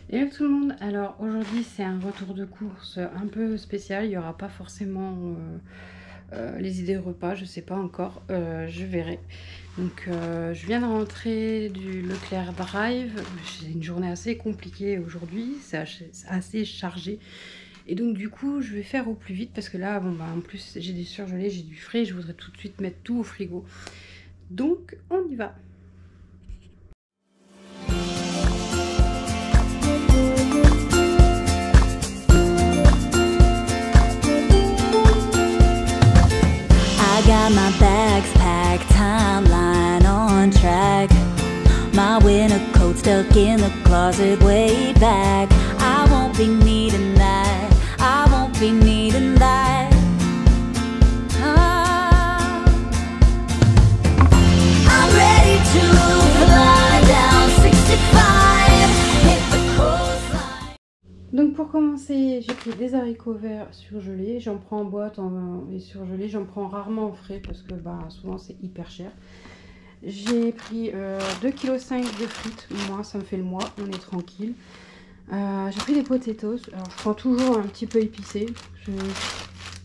Hello tout le monde, alors aujourd'hui c'est un retour de course un peu spécial, il n'y aura pas forcément les idées repas, je sais pas encore, je verrai. Donc je viens de rentrer du Leclerc Drive, j'ai une journée assez compliquée aujourd'hui, c'est assez chargé. Et donc du coup je vais faire au plus vite parce que là bon bah en plus j'ai des surgelés, j'ai du frais, je voudrais tout de suite mettre tout au frigo. Donc on y va. I got my bags packed, timeline on track. My winter coat stuck in the closet way back. I won't be needing that, I won't be needing that. Ah. I'm ready to fly down 65, hit the coastline. Donc pour commencer, j'ai pris des haricots verts surgelés, j'en prends en boîte et surgelés, j'en prends rarement en frais parce que bah, souvent c'est hyper cher. J'ai pris 2,5 kg de frites, moi ça me fait le mois, on est tranquille. J'ai pris des potatoes, alors je prends toujours un petit peu épicé,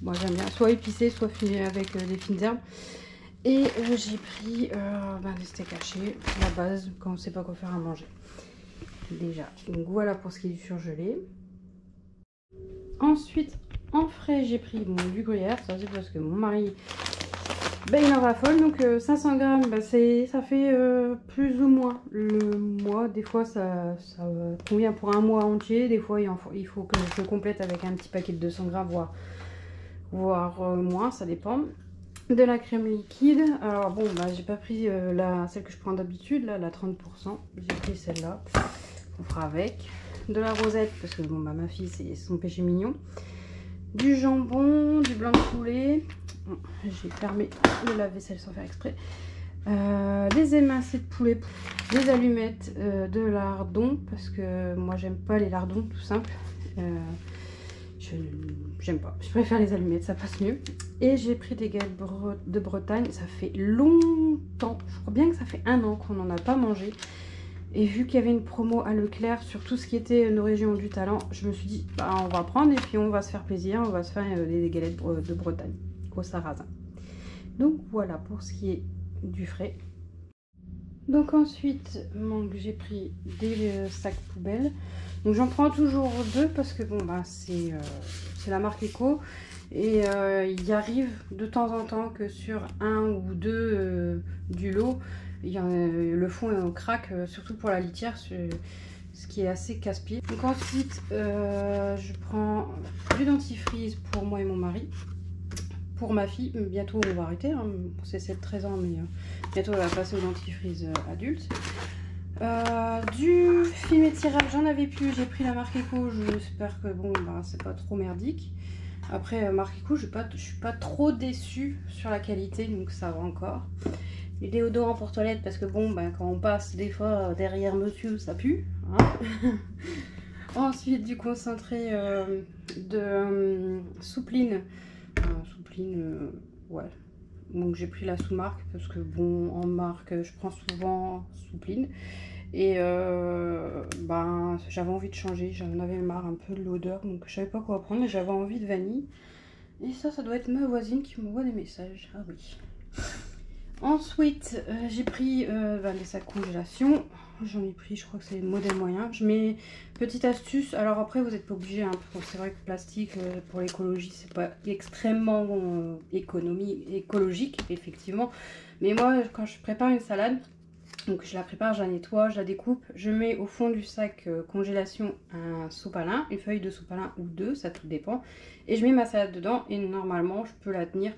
moi j'aime bien soit épicé soit avec des fines herbes. Et j'ai pris des steaks hachés, la base quand on ne sait pas quoi faire à manger. Déjà, donc voilà pour ce qui est du surgelé. Ensuite, en frais, j'ai pris du gruyère. Ça, c'est parce que mon mari, il en raffole. Donc, 500 grammes, ça fait plus ou moins le mois. Des fois, ça convient pour un mois entier. Des fois, il faut que je complète avec un petit paquet de 200 grammes, voire moins. Ça dépend. De la crème liquide. Alors, bon, j'ai pas pris celle que je prends d'habitude, là, la 30%. J'ai pris celle-là. On fera avec. De la rosette parce que bon ma fille c'est son péché mignon, du jambon, du blanc de poulet, j'ai fermé le lave-vaisselle sans faire exprès, des émincés de poulet, des allumettes, de lardons parce que moi j'aime pas les lardons tout simple, j'aime pas, je préfère les allumettes, ça passe mieux. Et j'ai pris des galettes de Bretagne, ça fait longtemps, je crois bien que ça fait 1 an qu'on n'en a pas mangé. Et vu qu'il y avait une promo à Leclerc sur tout ce qui était nos régions du talent, je me suis dit, on va prendre et puis on va se faire plaisir, on va se faire des galettes de Bretagne au sarrasin. Donc voilà pour ce qui est du frais. Donc ensuite, j'ai pris des sacs poubelles. Donc j'en prends toujours 2 parce que bon c'est la marque Eco. Et il arrive de temps en temps que sur 1 ou 2 du lot, le fond craque, surtout pour la litière, ce qui est assez casse-pied. Donc ensuite, je prends du dentifrice pour moi et mon mari. Pour ma fille, bientôt on va arrêter, hein, c'est 7-13 ans, mais bientôt elle va passer au dentifrice adulte. Du film étirable, j'en avais plus, j'ai pris la marque Eco, j'espère que bon, c'est pas trop merdique. Après, marque Eco, je suis pas trop déçue sur la qualité, donc ça va encore. Du déodorant pour toilette, parce que bon, quand on passe des fois derrière monsieur, ça pue. Hein. Ensuite, du concentré de soupline. Ouais. Donc j'ai pris la sous-marque, parce que bon, en marque, je prends souvent soupline. Et j'avais envie de changer, j'en avais marre un peu de l'odeur, donc je savais pas quoi prendre, mais j'avais envie de vanille. Et ça doit être ma voisine qui m'envoie des messages. Ah oui. Ensuite, j'ai pris les sacs congélation. J'en ai pris, je crois que c'est le modèle moyen. Je mets petite astuce. Alors après, vous n'êtes pas obligé. Hein, c'est vrai que le plastique, pour l'écologie, c'est pas extrêmement écologique, effectivement. Mais moi, quand je prépare une salade, donc je la prépare, je la nettoie, je la découpe. Je mets au fond du sac congélation un sopalin, une feuille de sopalin ou 2, ça tout dépend. Et je mets ma salade dedans et normalement, je peux la tenir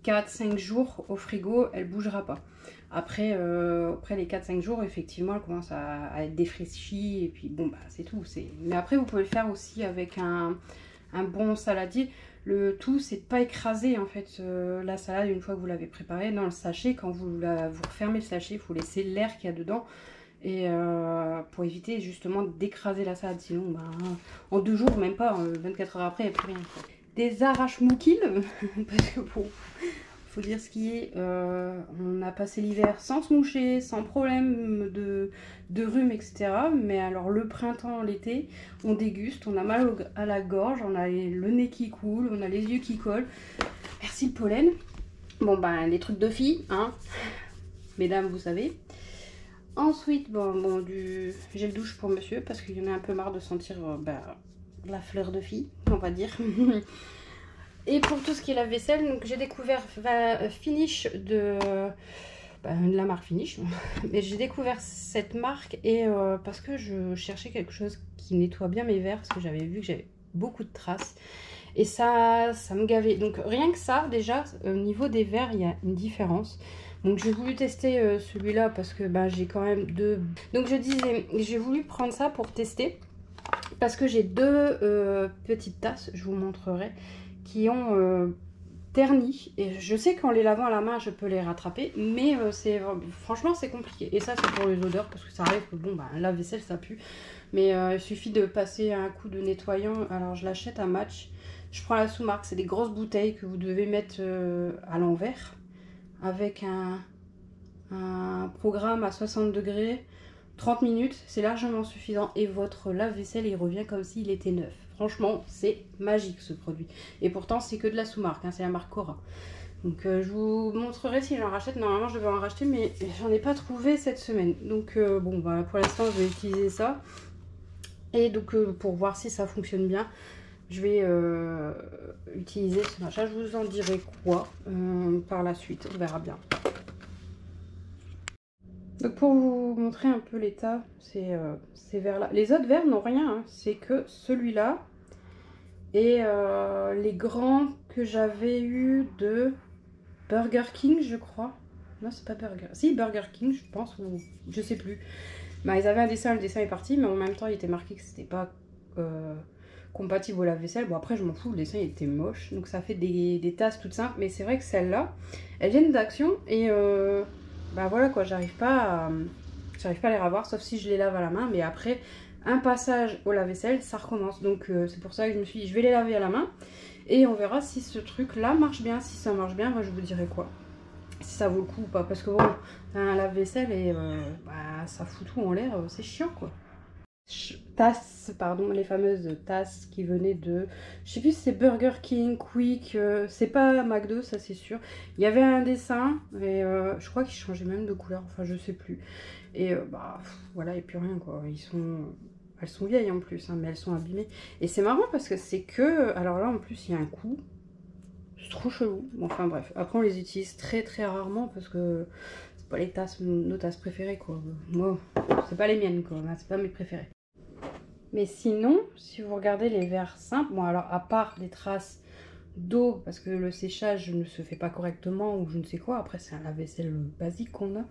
4-5 jours au frigo, elle bougera pas. Après les 4-5 jours, effectivement, elle commence à être défraîchie et puis bon, c'est tout. Mais après, vous pouvez le faire aussi avec un bon saladier. Le tout, c'est de pas écraser en fait la salade une fois que vous l'avez préparée dans le sachet. Quand vous refermez le sachet, il faut laisser l'air qu'il y a dedans. Et pour éviter justement d'écraser la salade. Sinon, en 2 jours, même pas, 24 heures après, il n'y a plus rien. Des arrache-mouquilles, parce que bon, faut dire ce qui est. On a passé l'hiver sans se moucher, sans problème de rhume, etc. Mais alors le printemps, l'été, on déguste, on a mal à la gorge, on a le nez qui coule, on a les yeux qui collent. Merci le pollen. Bon ben les trucs de filles, hein. Mesdames, vous savez. Ensuite, bon du gel douche pour monsieur, parce qu'il y en a un peu marre de sentir la fleur de fille, on va dire. Et pour tout ce qui est la vaisselle, donc j'ai découvert Finish de la marque Finish. Mais j'ai découvert cette marque et parce que je cherchais quelque chose qui nettoie bien mes verres, parce que j'avais vu que j'avais beaucoup de traces. Et ça me gavait. Donc rien que ça, déjà, au niveau des verres, il y a une différence. Donc j'ai voulu tester celui-là parce que j'ai quand même deux. Donc je disais, j'ai voulu prendre ça pour tester. Parce que j'ai deux petites tasses, je vous montrerai, qui ont terni. Et je sais qu'en les lavant à la main, je peux les rattraper. Mais franchement, c'est compliqué. Et ça, c'est pour les odeurs, parce que ça arrive que la vaisselle, ça pue. Mais il suffit de passer un coup de nettoyant. Alors, je l'achète à Match. Je prends la sous-marque. C'est des grosses bouteilles que vous devez mettre à l'envers. Avec un programme à 60 degrés. 30 minutes, c'est largement suffisant et votre lave-vaisselle il revient comme s'il était neuf. Franchement, c'est magique ce produit. Et pourtant, c'est que de la sous-marque, hein, c'est la marque Cora. Donc je vous montrerai si j'en rachète. Normalement, je devais en racheter, mais j'en ai pas trouvé cette semaine. Donc pour l'instant, je vais utiliser ça. Et donc pour voir si ça fonctionne bien, je vais utiliser ce machin. Je vous en dirai quoi par la suite, on verra bien. Donc pour vous montrer un peu l'état, ces verres là. Les autres verres n'ont rien, hein. C'est que celui-là et les grands que j'avais eu de Burger King, je crois. Non, c'est pas Burger. Si, Burger King, je pense, ou je sais plus. Ils avaient un dessin, le dessin est parti, mais en même temps, il était marqué que c'était pas compatible au lave-vaisselle. Bon, après, je m'en fous, le dessin il était moche. Donc ça fait des tasses toutes simples. Mais c'est vrai que celles-là, elles viennent d'Action et voilà quoi, j'arrive pas à les revoir, sauf si je les lave à la main. Mais après, un passage au lave-vaisselle, ça recommence. Donc c'est pour ça que je me suis dit, je vais les laver à la main. Et on verra si ce truc-là marche bien. Si ça marche bien, moi, je vous dirai quoi. Si ça vaut le coup ou pas. Parce que bon, un lave-vaisselle et ça fout tout en l'air, c'est chiant quoi. Tasses, pardon, les fameuses tasses qui venaient de, je sais plus si c'est Burger King, Quick, c'est pas McDo, ça c'est sûr. Il y avait un dessin et je crois qu'ils changeaient même de couleur, enfin je sais plus. Et voilà, et puis rien quoi. Elles sont vieilles en plus, hein, mais elles sont abîmées. Et c'est marrant parce que c'est que, alors là en plus il y a un coup, c'est trop chelou. Bon, enfin bref, après on les utilise très très rarement parce que c'est pas les tasses, nos tasses préférées quoi. Moi, c'est pas les miennes quoi, c'est pas mes préférées. Mais sinon, si vous regardez les verres simples, bon alors à part les traces d'eau, parce que le séchage ne se fait pas correctement ou je ne sais quoi, après c'est un lave-vaisselle basique qu'on a.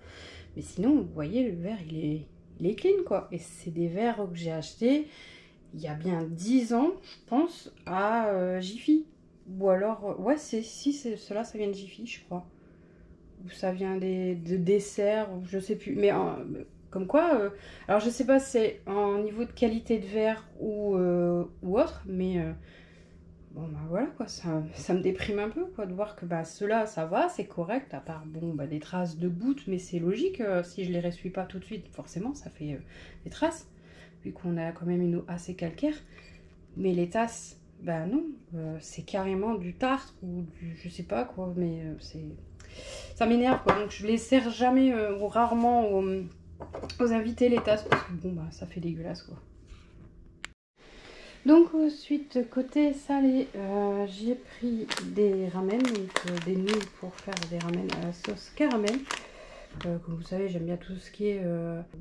Mais sinon, vous voyez, le verre il est clean quoi. Et c'est des verres que j'ai achetés il y a bien 10 ans, je pense, à Jiffy. Ou alors, ouais, cela ça vient de Jiffy, je crois. Ou ça vient de desserts, je sais plus. Mais comme quoi, alors je sais pas si c'est en niveau de qualité de verre ou autre, mais voilà quoi, ça me déprime un peu quoi de voir que ceux-là ça va, c'est correct, à part des traces de gouttes, mais c'est logique, si je les ressuie pas tout de suite, forcément ça fait des traces, vu qu'on a quand même une eau assez calcaire. Mais les tasses, non, c'est carrément du tartre ou du je sais pas quoi, mais ça m'énerve quoi, donc je les sers jamais ou rarement aux invités les tasses parce que ça fait dégueulasse quoi. Donc ensuite côté salé, j'ai pris des ramen, donc des nouilles pour faire des ramen à la sauce caramel. Comme vous savez, j'aime bien tout ce qui est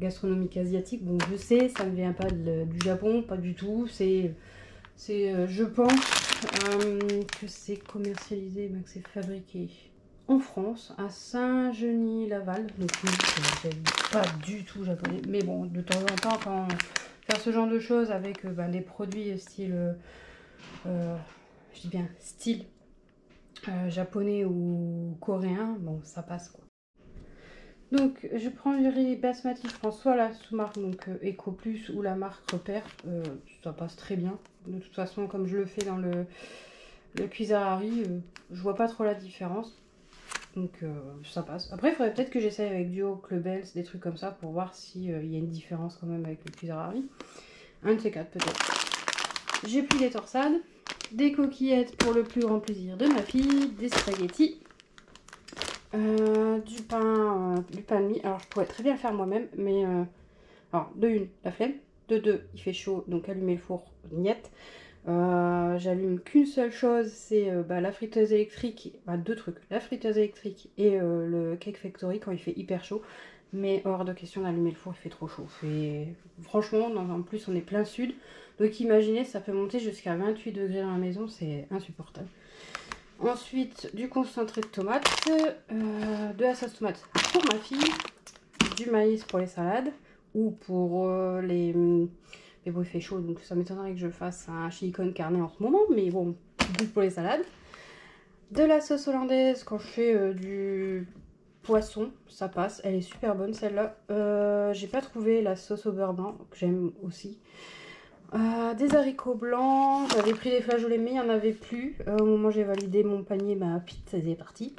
gastronomique asiatique. Bon, je sais, ça ne vient pas du Japon, pas du tout. C'est je pense que c'est commercialisé, que c'est fabriqué en France, à Saint-Genis-Laval. Donc oui, c'est pas du tout japonais. Mais bon, de temps en temps, quand faire ce genre de choses avec des produits style, je dis bien style japonais ou coréen, bon, ça passe quoi. Donc je prends du riz basmati, je prends soit la sous-marque donc Eco Plus ou la marque Repère, ça passe très bien. De toute façon, comme je le fais dans le cuiseur à riz, je vois pas trop la différence. Donc ça passe. Après il faudrait peut-être que j'essaye avec Duo, Clubels, des trucs comme ça pour voir s'il y a une différence quand même avec le cuiseur à riz. Un de ces quatre peut-être. J'ai pris des torsades, des coquillettes pour le plus grand plaisir de ma fille, des spaghettis, du pain de mie. Alors je pourrais très bien le faire moi-même, mais alors de une, la flemme, de deux, il fait chaud, donc allumer le four, niette. J'allume qu'une seule chose, c'est la friteuse électrique, deux trucs, la friteuse électrique et le Cake Factory quand il fait hyper chaud. Mais hors de question d'allumer le four, il fait trop chaud. Franchement, en plus on est plein sud, donc imaginez, ça peut monter jusqu'à 28 degrés dans la maison, c'est insupportable. Ensuite, du concentré de tomate, de la sauce tomate pour ma fille, du maïs pour les salades, ou pour les... Mais bon, il fait chaud, donc ça m'étonnerait que je fasse un chili con carne en ce moment, mais bon, pour les salades. De la sauce hollandaise quand je fais du poisson, ça passe, elle est super bonne celle-là. J'ai pas trouvé la sauce au beurre blanc, que j'aime aussi. Des haricots blancs, j'avais pris des flageolets mais il n'y en avait plus. Au moment où j'ai validé mon panier, ma pizza est partie.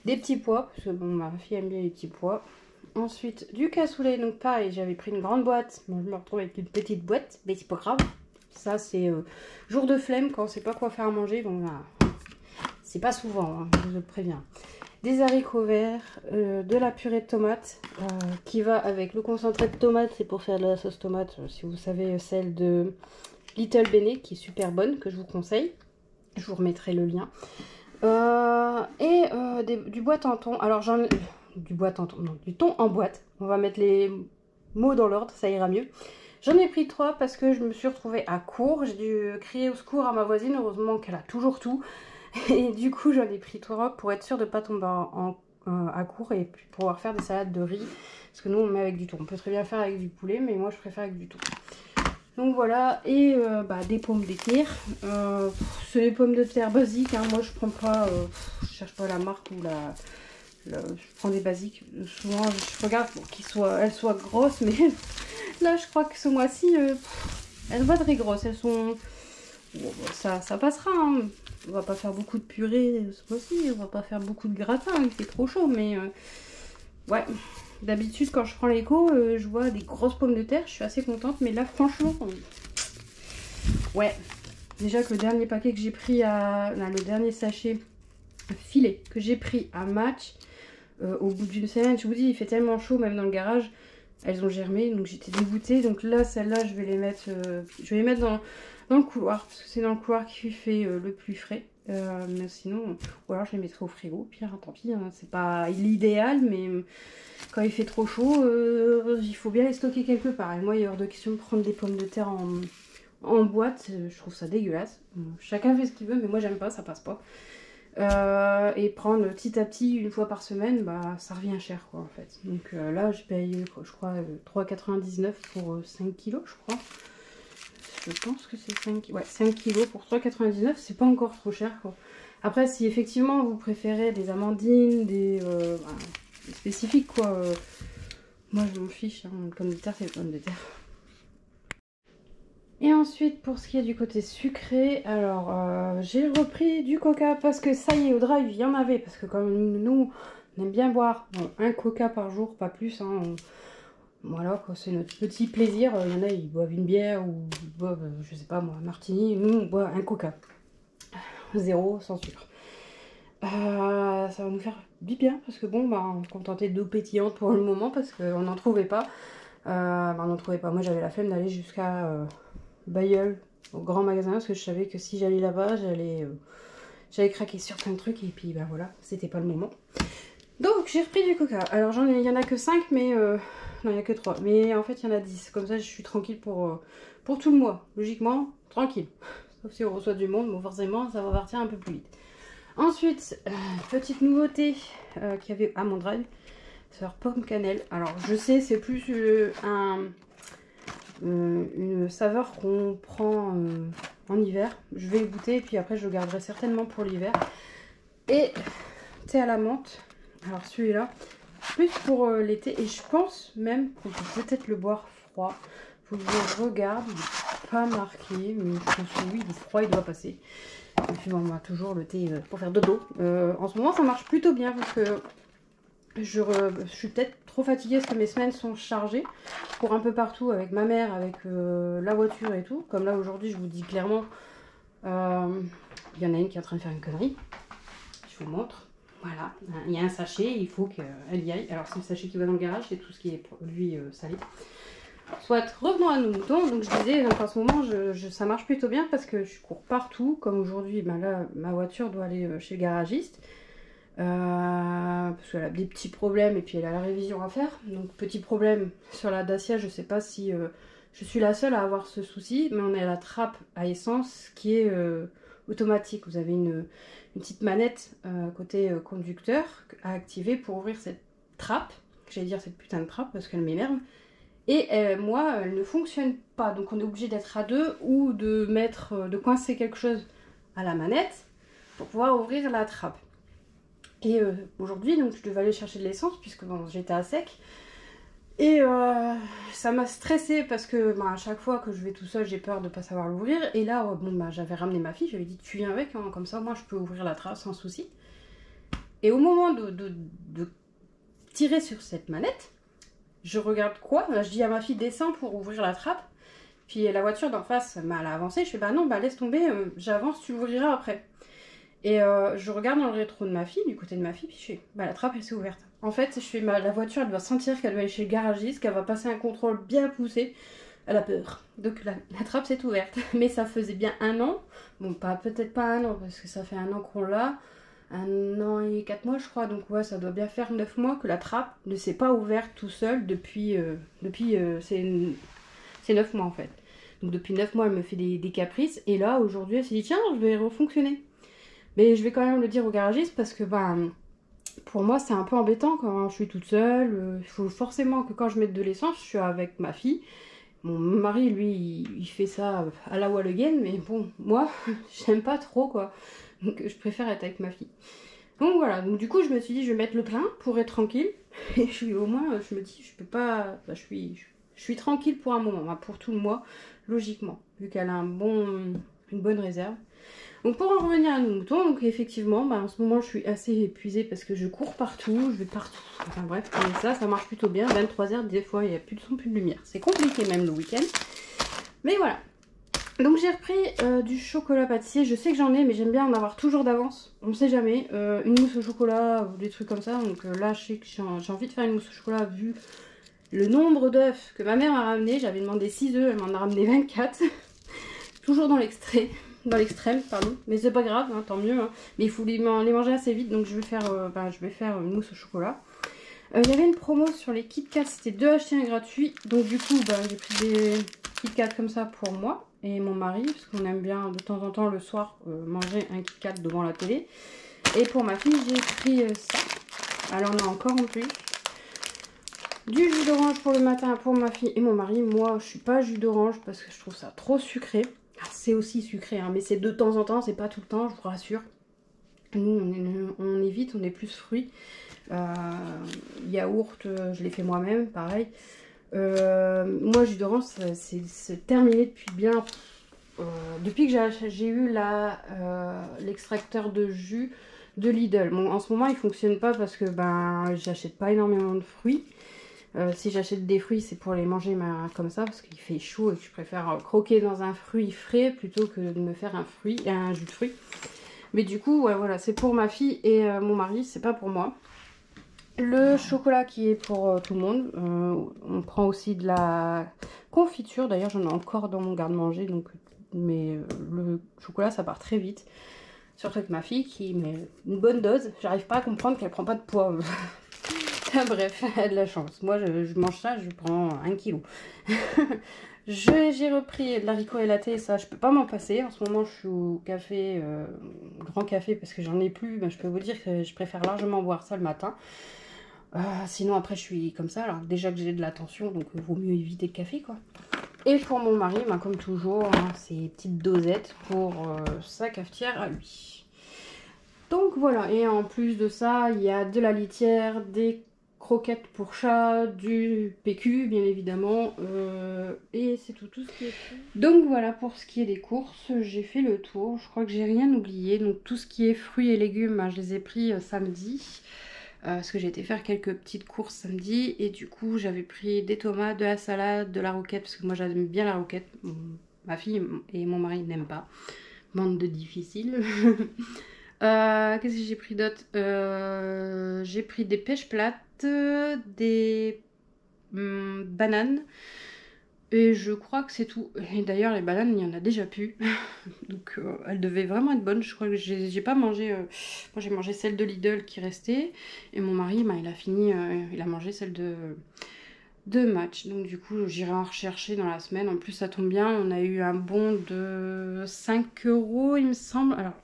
Des petits pois, parce que bon, ma fille aime bien les petits pois. Ensuite du cassoulet, donc pareil, j'avais pris une grande boîte, mais je me retrouve avec une petite boîte, mais c'est pas grave. Ça c'est jour de flemme quand on sait pas quoi faire à manger, bon c'est pas souvent, hein, je vous le préviens. Des haricots verts, de la purée de tomates qui va avec le concentré de tomate, c'est pour faire de la sauce tomate, si vous savez, celle de Little Bene qui est super bonne, que je vous conseille, je vous remettrai le lien. Du boîte en thon, alors j'en ai... Du boîte en thon, non, du thon en boîte, on va mettre les mots dans l'ordre, ça ira mieux. J'en ai pris 3 parce que je me suis retrouvée à court, j'ai dû crier au secours à ma voisine, heureusement qu'elle a toujours tout. Et du coup j'en ai pris 3 pour être sûre de ne pas tomber à court et puis pouvoir faire des salades de riz. Parce que nous on met avec du thon. On peut très bien faire avec du poulet, mais moi je préfère avec du thon. Donc voilà, et des pommes de terre. C'est les pommes de terre basiques, hein. Moi je prends pas, je cherche pas la marque ou je prends des basiques. Souvent je regarde pour qu'elles soient grosses, mais là je crois que ce mois-ci elles sont pas très grosses. Elles sont... Bon, ça passera, hein. On va pas faire beaucoup de purée ce mois-ci, on va pas faire beaucoup de gratin, il fait trop chaud, mais ouais, d'habitude quand je prends l'éco, je vois des grosses pommes de terre, je suis assez contente, mais là franchement, ouais, déjà que le dernier paquet que j'ai pris le dernier sachet filet que j'ai pris à Match, au bout d'une semaine, je vous dis, il fait tellement chaud, même dans le garage, elles ont germé, donc j'étais dégoûtée, donc là, celle-là, je vais les mettre dans le couloir, parce que c'est dans le couloir qui fait le plus frais. Mais sinon, ou alors je les mettrai au frigo, pire, tant pis, hein, c'est pas l'idéal, mais quand il fait trop chaud, il faut bien les stocker quelque part. Et moi, il est hors de question de prendre des pommes de terre en boîte, je trouve ça dégueulasse. Chacun fait ce qu'il veut, mais moi j'aime pas, ça passe pas. Et prendre petit à petit, une fois par semaine, ça revient cher quoi en fait. Donc là, je paye, je crois, 3,99 pour 5 kilos, je crois. Je pense que c'est 5 kilos pour 3,99, c'est pas encore trop cher quoi. Après, si effectivement vous préférez des amandines, des spécifiques quoi, moi je m'en fiche, hein, les pommes de terre c'est les pommes de terre. Et ensuite, pour ce qui est du côté sucré, alors j'ai repris du coca parce que ça y est, au drive il y en avait, parce que comme nous on aime bien boire un coca par jour, pas plus, hein, voilà, c'est notre petit plaisir. Il y en a, ils boivent une bière ou ils boivent, je sais pas moi, un martini. Nous, on boit un coca. 0, sans sucre. Ça va nous faire du bien parce que bon, on se contentait d'eau pétillante pour le moment parce qu'on n'en trouvait pas. On n'en trouvait pas. Moi, j'avais la flemme d'aller jusqu'à Bailleul, au grand magasin, parce que je savais que si j'allais là-bas, j'allais craquer sur plein de trucs. Et puis, voilà, c'était pas le moment. Donc, j'ai repris du coca. Alors, il y en a que 5, mais... non, il n'y a que 3. Mais en fait, il y en a 10. Comme ça, je suis tranquille pour tout le mois. Logiquement, tranquille. Sauf si on reçoit du monde, bon, forcément, ça va partir un peu plus vite. Ensuite, petite nouveauté qu'il y avait à mon drive. C'est leur pomme cannelle. Alors, je sais, c'est plus une saveur qu'on prend en hiver. Je vais goûter et puis après, je le garderai certainement pour l'hiver. Et thé à la menthe. Alors, celui-là... plus pour l'été, et je pense même qu'on peut peut-être le boire froid. Faut que je regarde. pas marqué, mais je pense que oui, le froid il doit passer. Et puis bon, on a toujours le thé pour faire dodo. En ce moment ça marche plutôt bien parce que je suis peut-être trop fatiguée parce que mes semaines sont chargées. Je cours un peu partout avec ma mère, avec la voiture et tout. Comme là aujourd'hui je vous dis clairement, il y en a une qui est en train de faire une connerie. Je vous montre. Voilà, il y a un sachet, il faut qu'elle y aille. Alors c'est le sachet qui va dans le garage, c'est tout ce qui est produit salé. Soit, revenons à nos moutons. Donc je disais, donc en ce moment ça marche plutôt bien parce que je cours partout. Comme aujourd'hui, ben là ma voiture doit aller chez le garagiste. Parce qu'elle a des petits problèmes et puis elle a la révision à faire. Donc petit problème sur la Dacia, je sais pas si je suis la seule à avoir ce souci, mais on est à la trappe à essence qui est automatique. Vous avez une petite manette côté conducteur à activer pour ouvrir cette trappe. J'allais dire cette putain de trappe parce qu'elle m'énerve. Et moi, elle ne fonctionne pas. Donc on est obligé d'être à deux ou de coincer quelque chose à la manette pour pouvoir ouvrir la trappe. Et aujourd'hui, donc je devais aller chercher de l'essence puisque bon, j'étais à sec. Et ça m'a stressée parce que à chaque fois que je vais tout seul, j'ai peur de ne pas savoir l'ouvrir. Et là, j'avais ramené ma fille, j'avais dit tu viens avec, hein, comme ça moi je peux ouvrir la trappe sans souci. Et au moment de tirer sur cette manette, je regarde quoi? Je dis à ma fille descends pour ouvrir la trappe. Puis la voiture d'en face elle a avancé, je fais bah non, laisse tomber, j'avance, tu l'ouvriras après. Et je regarde dans le rétro de ma fille, du côté de ma fille, puis je fais la trappe elle s'est ouverte. En fait, la voiture elle doit sentir qu'elle doit aller chez le garagiste, qu'elle va passer un contrôle bien poussé. Elle a peur. Donc la trappe s'est ouverte. Mais ça faisait bien 1 an. Bon, peut-être pas 1 an, parce que ça fait 1 an qu'on l'a. 1 an et 4 mois, je crois. Donc ouais, ça doit bien faire 9 mois que la trappe ne s'est pas ouverte tout seul depuis c'est 9 mois en fait. Donc depuis 9 mois, elle me fait des caprices. Et là, aujourd'hui, elle s'est dit tiens, je vais refonctionner. Mais je vais quand même le dire au garagiste parce que pour moi c'est un peu embêtant quand je suis toute seule. Il faut forcément que quand je mette de l'essence, je suis avec ma fille. Mon mari lui il fait ça à la wall again, mais bon moi j'aime pas trop quoi. Donc je préfère être avec ma fille. Donc voilà, donc du coup je me suis dit je vais mettre le plein pour être tranquille. Et au moins je me dis je peux pas. Je suis tranquille pour un moment, pour tout le mois, logiquement, vu qu'elle a une bonne réserve. Donc pour en revenir à nos moutons, donc effectivement, en ce moment je suis assez épuisée parce que je cours partout, je vais partout. Enfin bref, mais ça marche plutôt bien. 23h, des fois il n'y a plus de son, plus de lumière. C'est compliqué même le week-end. Mais voilà. Donc j'ai repris du chocolat pâtissier. Je sais que j'en ai, mais j'aime bien en avoir toujours d'avance. On ne sait jamais. Une mousse au chocolat ou des trucs comme ça. Donc là je sais que j'ai envie de faire une mousse au chocolat vu le nombre d'œufs que ma mère m'a ramené. J'avais demandé 6 œufs, elle m'en a ramené 24. Toujours dans l'extrême, pardon, mais c'est pas grave, hein, tant mieux, hein. Mais il faut les manger assez vite, donc je vais faire une mousse au chocolat. Il y avait une promo sur les Kit Kat, c'était 2 achetés 1 gratuit, donc du coup j'ai pris des Kit Kat comme ça pour moi et mon mari, parce qu'on aime bien de temps en temps le soir manger un Kit Kat devant la télé. Et pour ma fille j'ai pris ça, elle en a encore en plus. Du jus d'orange pour le matin pour ma fille et mon mari. Moi je suis pas jus d'orange parce que je trouve ça trop sucré. C'est aussi sucré, hein, mais c'est de temps en temps, c'est pas tout le temps, je vous rassure. Nous, on évite, on est plus fruits. Yaourt, je l'ai fait moi-même, pareil. Moi, jus d'orange, c'est terminé depuis bien... depuis que j'ai eu l'extracteur de jus de Lidl. Bon, en ce moment, il fonctionne pas parce que j'achète pas énormément de fruits. Si j'achète des fruits, c'est pour les manger comme ça parce qu'il fait chaud et que je préfère croquer dans un fruit frais plutôt que de me faire un jus de fruits. Mais du coup, ouais, voilà, c'est pour ma fille et mon mari, c'est pas pour moi. Le chocolat qui est pour tout le monde. On prend aussi de la confiture. D'ailleurs, j'en ai encore dans mon garde-manger. Mais le chocolat, ça part très vite. Surtout avec ma fille qui met une bonne dose. J'arrive pas à comprendre qu'elle prend pas de poids. Bref, elle a de la chance. Moi, je mange ça, je prends 1 kilo. J'ai repris de l'haricot et latte, ça, je peux pas m'en passer. En ce moment, je suis au café, grand café, parce que j'en ai plus. Je peux vous dire que je préfère largement boire ça le matin. Sinon, après, je suis comme ça. Alors, déjà que j'ai de la tension, donc il vaut mieux éviter le café, quoi. Et pour mon mari, comme toujours, hein, ces petites dosettes pour sa cafetière à lui. Donc voilà, et en plus de ça, il y a de la litière, des croquettes pour chat, du PQ bien évidemment, et c'est tout ce qui est fait. Donc voilà pour ce qui est des courses, j'ai fait le tour, je crois que j'ai rien oublié. Donc tout ce qui est fruits et légumes, ben, je les ai pris samedi. Parce que j'ai été faire quelques petites courses samedi et du coup j'avais pris des tomates, de la salade, de la roquette parce que moi j'aime bien la roquette, ma fille et mon mari n'aiment pas, bande de difficiles. Qu'est-ce que j'ai pris d'autre? J'ai pris des pêches plates, des bananes et je crois que c'est tout. Et d'ailleurs les bananes il y en a déjà plus. Donc elles devaient vraiment être bonnes. Je crois que j'ai pas mangé. Moi j'ai mangé celle de Lidl qui restait. Et mon mari, il a fini, il a mangé celle de Match. Donc du coup j'irai en rechercher dans la semaine. En plus ça tombe bien, on a eu un bon de 5 € il me semble. Alors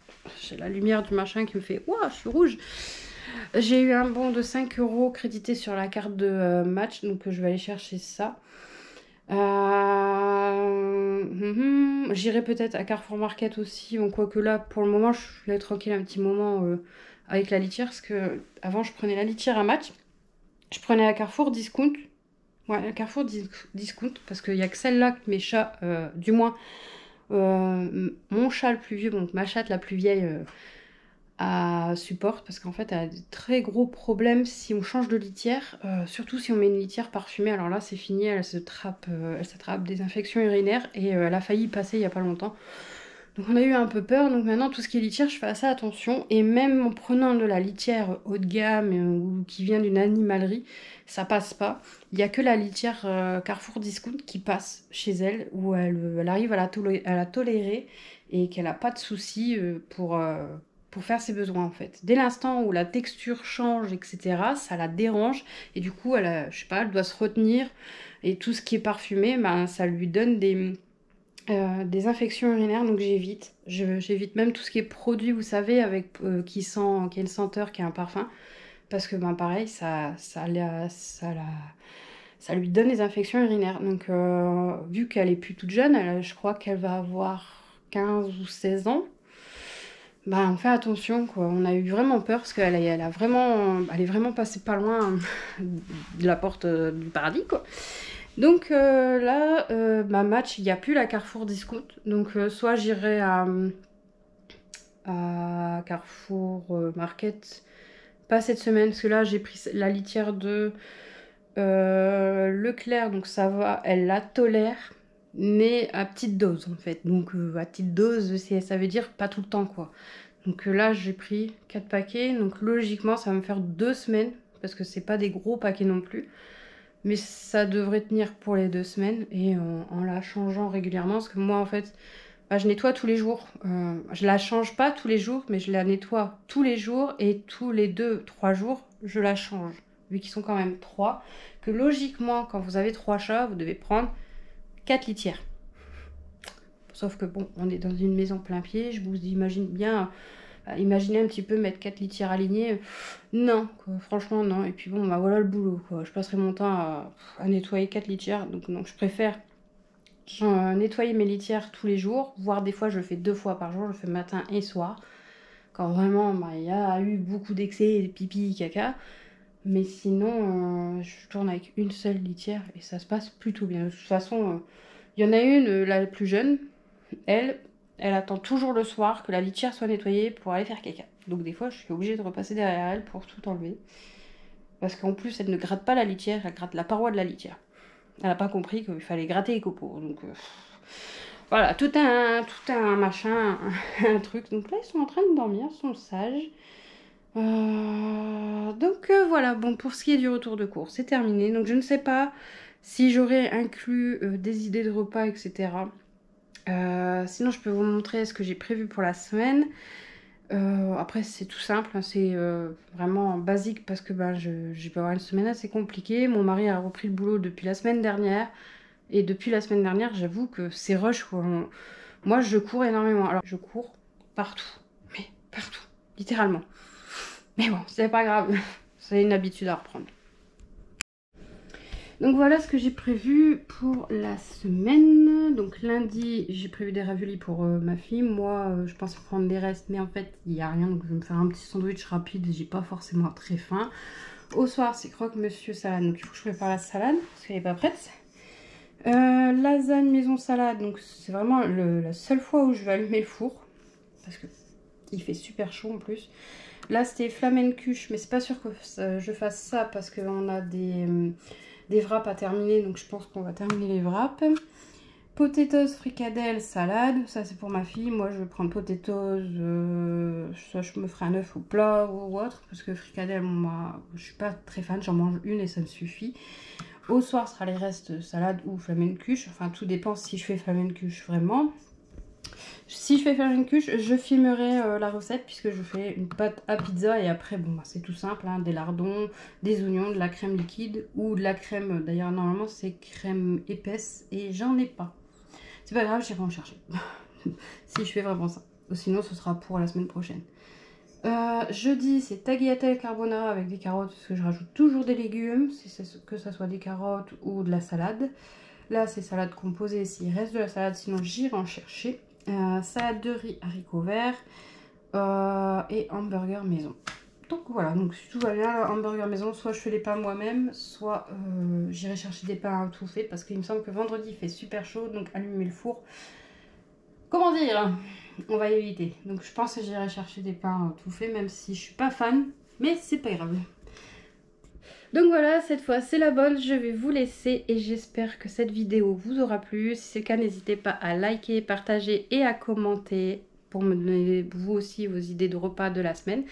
j'ai la lumière du machin qui me fait « Ouah, je suis rouge !» J'ai eu un bon de 5 € crédité sur la carte de Match. Donc je vais aller chercher ça. J'irai peut-être à Carrefour Market aussi, bon, quoique là pour le moment je suis là tranquille un petit moment avec la litière, parce que avant je prenais la litière à Match, je prenais à Carrefour Discount, ouais à Carrefour Discount, parce qu'il n'y a que celle-là que mes chats, du moins mon chat le plus vieux, donc ma chatte la plus vieille supporte, parce qu'en fait elle a des très gros problèmes si on change de litière, surtout si on met une litière parfumée. Alors là c'est fini, elle s'attrape des infections urinaires et elle a failli y passer il n'y a pas longtemps. Donc on a eu un peu peur, donc maintenant tout ce qui est litière je fais assez attention, et même en prenant de la litière haut de gamme ou qui vient d'une animalerie, ça passe pas. Il n'y a que la litière Carrefour Discount qui passe chez elle, où elle arrive à la tolérer et qu'elle n'a pas de soucis pour faire ses besoins en fait. Dès l'instant où la texture change, etc., ça la dérange et du coup, je sais pas, elle doit se retenir, et tout ce qui est parfumé, ben, ça lui donne des infections urinaires, donc j'évite. J'évite même tout ce qui est produit, vous savez, avec qui a une senteur, qui a un parfum, parce que ben pareil, ça lui donne des infections urinaires. Donc vu qu'elle est plus toute jeune, je crois qu'elle va avoir 15 ou 16 ans. Bah, on fait attention, quoi. On a eu vraiment peur parce qu'elle elle est vraiment passée pas loin de la porte du paradis, quoi. Donc là, ma Match, il n'y a plus la Carrefour Discount. Donc soit j'irai à Carrefour Market, pas cette semaine, parce que là j'ai pris la litière de Leclerc, donc ça va, elle la tolère, mais à petite dose en fait. Donc à petite dose, ça veut dire pas tout le temps, quoi. Donc là j'ai pris 4 paquets, donc logiquement ça va me faire 2 semaines, parce que c'est pas des gros paquets non plus. Mais ça devrait tenir pour les 2 semaines, et en la changeant régulièrement, parce que moi en fait, bah, je nettoie tous les jours. Je la change pas tous les jours, mais je la nettoie tous les jours, et tous les 2-3 jours, je la change. Vu qu'ils sont quand même 3, que logiquement, quand vous avez 3 chats, vous devez prendre 4 litières. Sauf que bon, on est dans une maison plein pied, je vous imagine bien... Imaginez un petit peu mettre 4 litières alignées. Non, quoi, franchement non. Et puis bon, bah voilà le boulot, quoi. Je passerai mon temps à nettoyer 4 litières. Donc je préfère nettoyer mes litières tous les jours. Voire des fois je le fais 2 fois par jour. Je le fais matin et soir. Quand vraiment il y a eu beaucoup d'excès, pipi, caca. Mais sinon je tourne avec une seule litière et ça se passe plutôt bien. De toute façon, il y en a une, la plus jeune, elle attend toujours le soir que la litière soit nettoyée pour aller faire caca. Donc des fois, je suis obligée de repasser derrière elle pour tout enlever. Parce qu'en plus, elle ne gratte pas la litière, elle gratte la paroi de la litière. Elle n'a pas compris qu'il fallait gratter les copeaux. Donc voilà, tout un machin, un truc. Donc là, ils sont en train de dormir, ils sont sages. Donc voilà, bon, pour ce qui est du retour de cours, c'est terminé. Donc je ne sais pas si j'aurais inclus des idées de repas, etc. Sinon je peux vous montrer ce que j'ai prévu pour la semaine. Après c'est tout simple, hein, c'est vraiment basique, parce que j'ai pas avoir une semaine assez compliquée. Mon mari a repris le boulot depuis la semaine dernière, et depuis la semaine dernière j'avoue que c'est rush, quoi. Moi je cours énormément, alors je cours partout, mais partout, littéralement. Mais bon, c'est pas grave, c'est une habitude à reprendre. Donc voilà ce que j'ai prévu pour la semaine. Donc lundi, j'ai prévu des raviolis pour ma fille. Moi, je pensais prendre des restes, mais en fait, il n'y a rien. Donc je vais me faire un petit sandwich rapide. J'ai pas forcément très faim. Au soir, c'est croque-monsieur salade. Donc il faut que je prépare la salade parce qu'elle n'est pas prête. Lasagne maison salade. Donc c'est vraiment la seule fois où je vais allumer le four. Parce que il fait super chaud en plus. Là c'était flamencuche, mais c'est pas sûr que je fasse ça parce qu'on a des wraps à terminer. Donc je pense qu'on va terminer les wraps. Potatoes, fricadelle, salade. Ça c'est pour ma fille. Moi je vais prendre potatoes. Soit je me ferai un œuf au plat ou autre. Parce que fricadelle, moi je suis pas très fan. J'en mange une et ça me suffit. Au soir, ce sera les restes salade ou flamencuche. Enfin, tout dépend si je fais flamencuche vraiment. Si je fais flamencuche, je filmerai la recette puisque je fais une pâte à pizza. Et après, bon, bah, c'est tout simple. Hein, des lardons, des oignons, de la crème liquide ou de la crème. D'ailleurs, normalement, c'est crème épaisse et j'en ai pas. C'est pas grave, j'irai en chercher. Si je fais vraiment ça. Ou sinon, ce sera pour la semaine prochaine. Jeudi, c'est tagliatelle carbonara avec des carottes parce que je rajoute toujours des légumes, que ça soit des carottes ou de la salade. Là, c'est salade composée s'il reste de la salade, sinon j'irai en chercher. Salade de riz, haricots verts et hamburger maison. Donc voilà, donc si tout va bien, hamburger maison, soit je fais les pains moi-même, soit j'irai chercher des pains tout faits parce qu'il me semble que vendredi il fait super chaud, donc allumer le four. Comment dire, on va éviter. Donc je pense que j'irai chercher des pains tout faits, même si je suis pas fan, mais c'est pas grave. Donc voilà, cette fois c'est la bonne, je vais vous laisser et j'espère que cette vidéo vous aura plu. Si c'est le cas, n'hésitez pas à liker, partager et à commenter pour me donner vous aussi vos idées de repas de la semaine.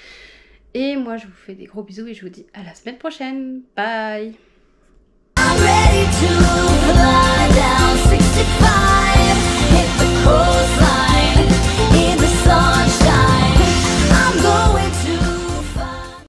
Et moi je vous fais des gros bisous et je vous dis à la semaine prochaine. Bye!